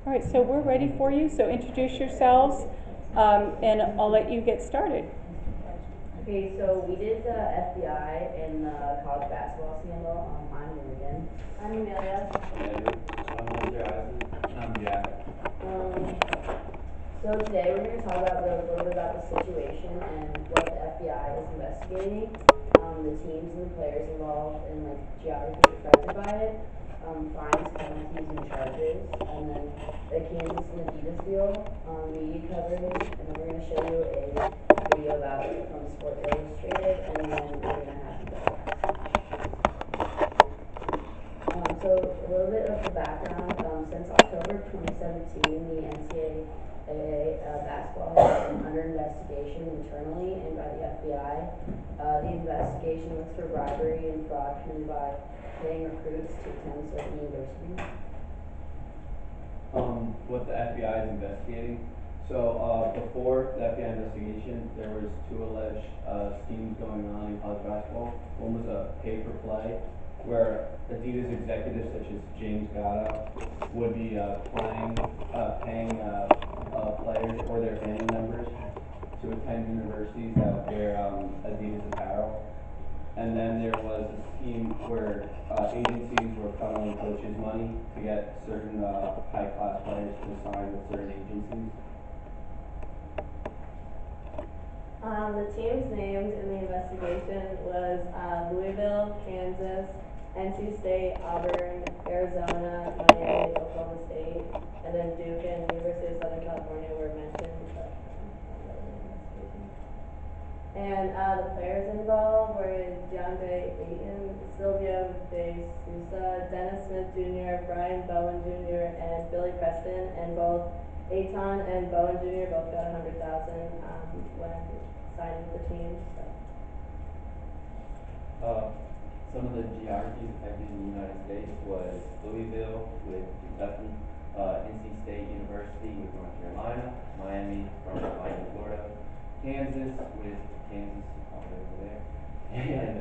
All right, so we're ready for you, so introduce yourselves, and I'll let you get started. Okay, so we did the FBI and the college basketball scandal. I'm Morgan. I'm Amelia. I'm Mr. Isaac. I'm Jack. So today we're going to talk about a little bit about the situation and what the FBI is investigating, the teams and the players involved, and like geography affected by it, fines, penalties, and charges, and then the Kansas and Adidas deal, media coverage, and then we're going to show you a video about it from Sports Illustrated, and then we're going to have you So a little bit of the background, since October 2017, the NCAA basketball has been under investigation internally and by the FBI. The investigation was for bribery and fraud committed by paying recruits to attend certain universities. What the FBI is investigating. So before the FBI investigation, there was two alleged schemes going on in college basketball. One was a pay-for-play, where Adidas executives such as James Gatto would be paying players or their family members to attend universities that wear Adidas apparel. And then there was a scheme where agencies were funneling coaches' money to get certain high-class players to sign with certain agencies. The teams named in the investigation was Louisville, Kansas, NC State, Auburn, Arizona, Miami, Oklahoma State, and then Duke and University of Southern California were mentioned. And the players involved were DeAndre Ayton, Silvio De Sousa, Dennis Smith Jr., Brian Bowen Jr., and Billy Preston, and both Ayton and Bowen Jr. both got $100,000 when signing with the team. Some of the geographies affected in the United States was Louisville with Kentucky, NC State University with North Carolina, Miami from Miami, Florida, Kansas with Kansas all the way over there, and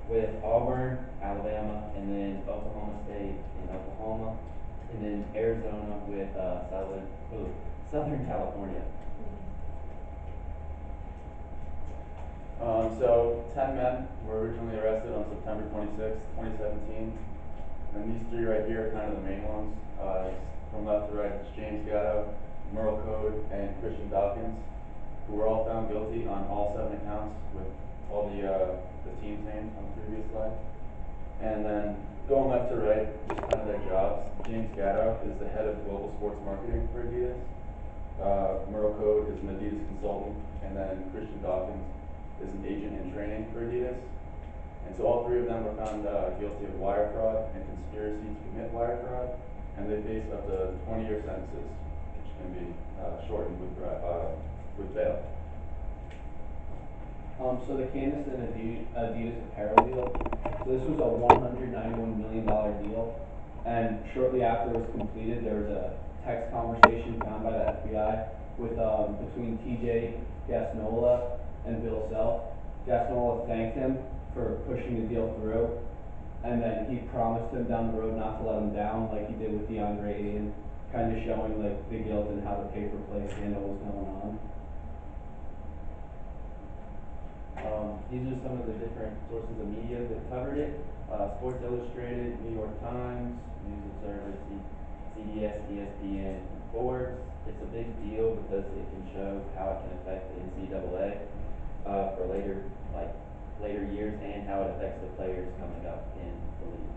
with Auburn, Alabama, and then Oklahoma State in Oklahoma, and then Arizona with Southern California. So 10 men were originally arrested on September 26, 2017, and these three right here are kind of the main ones. From left to right, it's James Gatto, Merle Code, and Christian Dawkins, who were all found guilty on all 7 accounts with all the teams named on the previous slide. And then going left to right, just kind of their jobs. James Gatto is the head of global sports marketing for Adidas. Merle Code is an Adidas consultant, and then Christian Dawkins is an agent in training for Adidas. And so all 3 of them were found guilty of wire fraud and conspiracy to commit wire fraud, and they face up to 20-year sentences, which can be shortened with bail. So the Kansas and Adidas apparel deal, so this was a $191 million deal, and shortly after it was completed, there was a text conversation found by the FBI with between TJ Gasnola and Bill Self. Gasnola thanked him for pushing the deal through, and then he promised him down the road not to let him down like he did with DeAndre Ayton, kind of showing like the guilt and how the pay-for-play scandal was going on. These are some of the different sources of media that covered it. Sports Illustrated, New York Times, News Observer, CBS, ESPN, and Forbes. It's a big deal because it can show how it can affect the NCAA for later years, and how it affects the players coming up in the league.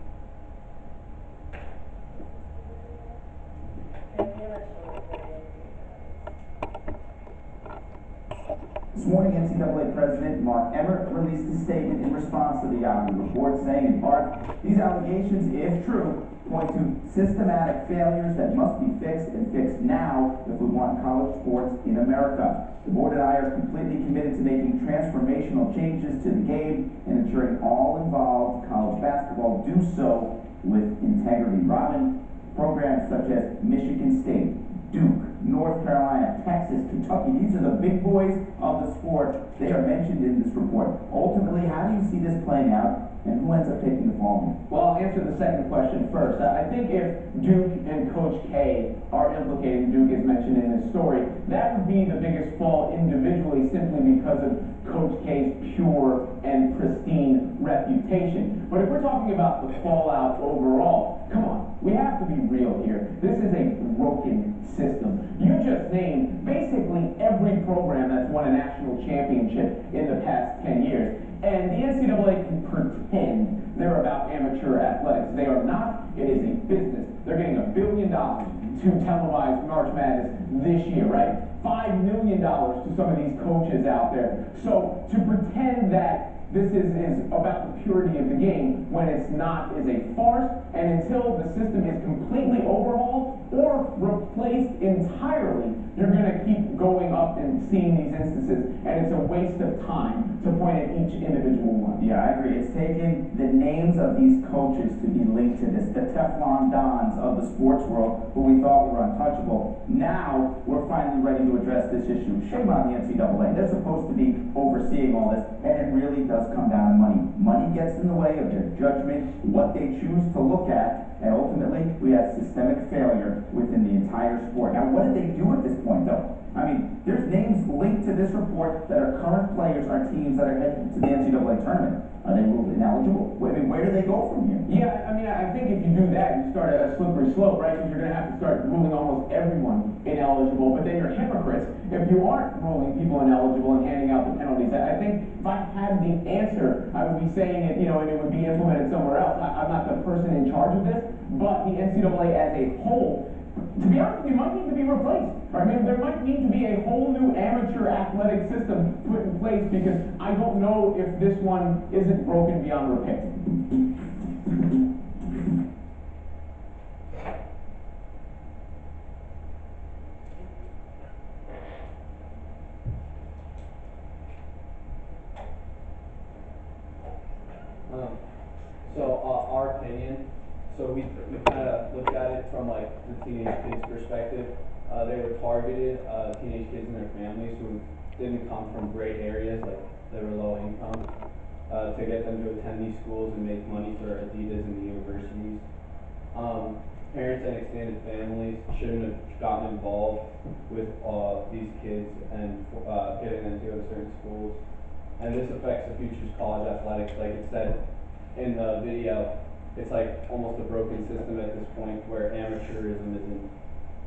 This morning, NCAA President Mark Emmert released a statement in response to the Yahoo report, saying in part, these allegations, if true, point to systematic failures that must be fixed and fixed now if we want college sports in America. The board and I are completely committed to making transformational changes to the game and ensuring all involved college basketball do so with integrity. Robin, programs such as Michigan State, Duke, North Carolina, Texas, Kentucky, telling you, these are the big boys of the sport. They are mentioned in this report. Ultimately, how do you see this playing out, and who ends up taking the fall? Well, I'll answer the second question first. I think if Duke and Coach K are implicated, Duke is mentioned in this story, that would be the biggest fall individually simply because of Coach K's pure and pristine reputation. But if we're talking about the fallout overall, come on, we have to be real here. This is a broken system. You just named basically every program that's won a national championship in the past 10 years. And the NCAA can pretend they're about amateur athletics. They are not. It is a business. They're getting $1 billion to televise March Madness this year, right? $5 million to some of these coaches out there. So to pretend that this is about the purity of the game when it's not is a farce, and until the system is completely overhauled or replaced entirely, you're going to keep going up and seeing these instances, and it's a waste of time to point at each individual one. Yeah, I agree. It's taken the names of these coaches to be linked to this, the Teflon Dons of the sports world, who we thought were untouchable. Now, we're finally ready to address this issue. Shame on the NCAA. They're supposed to be overseeing all this, and it really does come down to money. Money gets in the way of their judgment, what they choose to look at, and ultimately, we have systemic failure within the entire sport. Now, what did they do at this point, though? I mean, there's names linked to this report that are current players on teams that are headed to the NCAA tournament. Are they ruled ineligible? I mean, where do they go from here? Yeah, I mean, I think if you do that, you start a slippery slope, right? Because you're going to have to start ruling almost everyone ineligible, but then you're hypocrites if you aren't ruling people ineligible and handing out the penalties. I think if I had the answer, I would be saying it, and it would be implemented somewhere else. I'm not the person in charge of this, but the NCAA as a whole, to be honest with you, might need to be replaced. I mean, there might need to be a whole new amateur athletic system put in place, because I don't know if this one isn't broken beyond repair. Our opinion, we kind of looked at it from like the teenage kids' perspective. They were targeted, teenage kids and their families who didn't come from great areas, like they were low income, to get them to attend these schools and make money for Adidas and the universities. Parents and extended families shouldn't have gotten involved with these kids and getting them to go to certain schools. And this affects the future's college athletics. Like it said in the video, it's like almost a broken system at this point, where amateurism isn't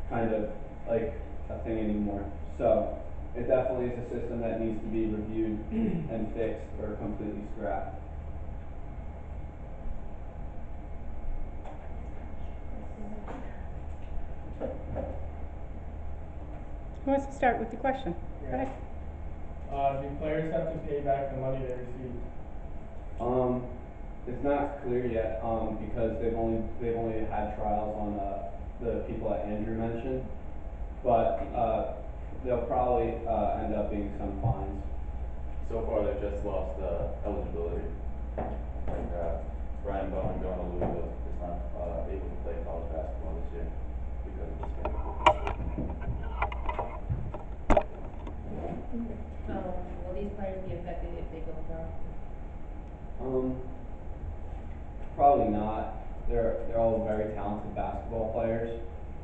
kind of like a thing anymore. So it definitely is a system that needs to be reviewed and fixed or completely scrapped. Who wants to start with the question? Go ahead. Do players have to pay back the money they received? It's not clear yet, because they've only had trials on the people that Andrew mentioned, but they'll probably end up being some fines. So far, they've just lost eligibility. Like Brian Bowen going to Louisville is not able to play college basketball this year because of the scandal. Will these players be affected if they go pro? Probably not. They're all very talented basketball players.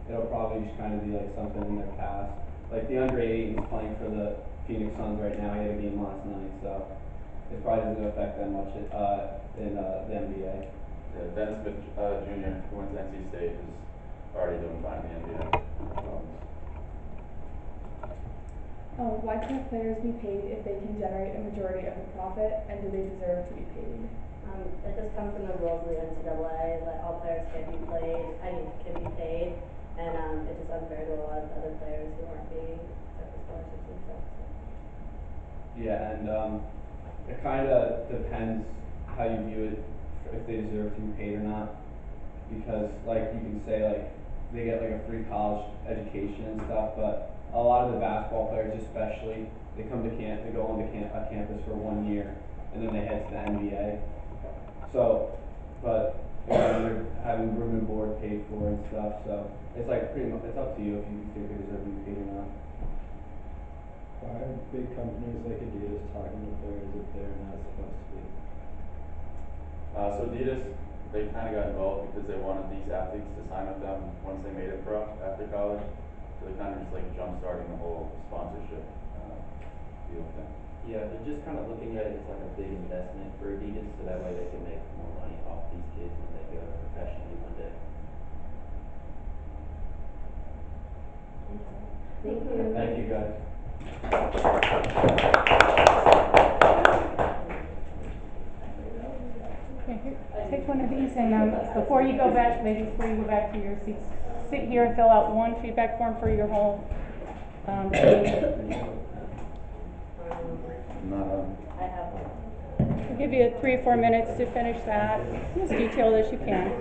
It'll probably just kind of be like something in their past. Like DeAndre Ayton's playing for the Phoenix Suns right now. He had a game last night, so it probably doesn't affect them much in the NBA. Yeah, Dennis Smith Jr., who went to NC State, is already doing fine in the NBA. Why can't players be paid if they can generate a majority of the profit, and do they deserve to be paid? It just comes from the rules of the NCAA that all players can be paid, and it's just unfair to a lot of other players who aren't being accepted scholarships and stuff. So. Yeah, and it kind of depends how you view it, if they deserve to be paid or not. Because like you can say like they get like a free college education and stuff, but a lot of the basketball players, especially, they come to they go on to a campus for 1 year, and then they head to the NBA. So, but they're having room and board paid for and stuff. So it's like pretty much, it's up to you if you think they deserve to be paid or not. Why are big companies like Adidas talking to players if they're not supposed to be? So Adidas, they kind of got involved because they wanted these athletes to sign with them once they made it pro after college. So they kind of just like jump-starting the whole sponsorship deal thing. Yeah, they're just kind of looking at it as like a big investment for Adidas, so that way they can make more money off these kids when they go professionally one day. Thank you. Thank you, guys. Okay, here, take one of these and, before you go back, ladies, before you go back to your seats, sit here and fill out one feedback form for your whole, team. I have one. I'll give you 3 or 4 minutes to finish that, as detailed as you can.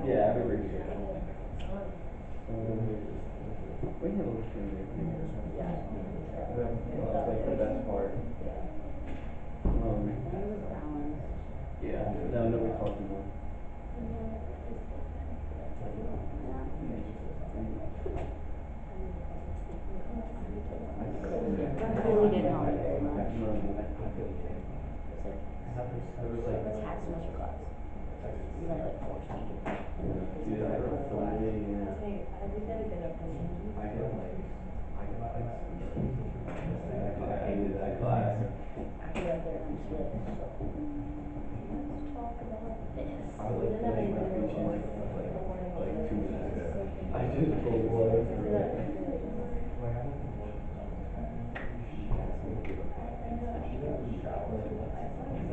Yeah, I would research. We have a little that's like the best part. Yeah, no, we talked about.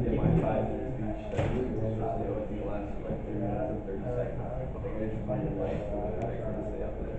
Yeah, my 5-minute speech that was supposed to last like 3 minutes and 30 seconds. Like I just wanted to like what I was gonna say up there.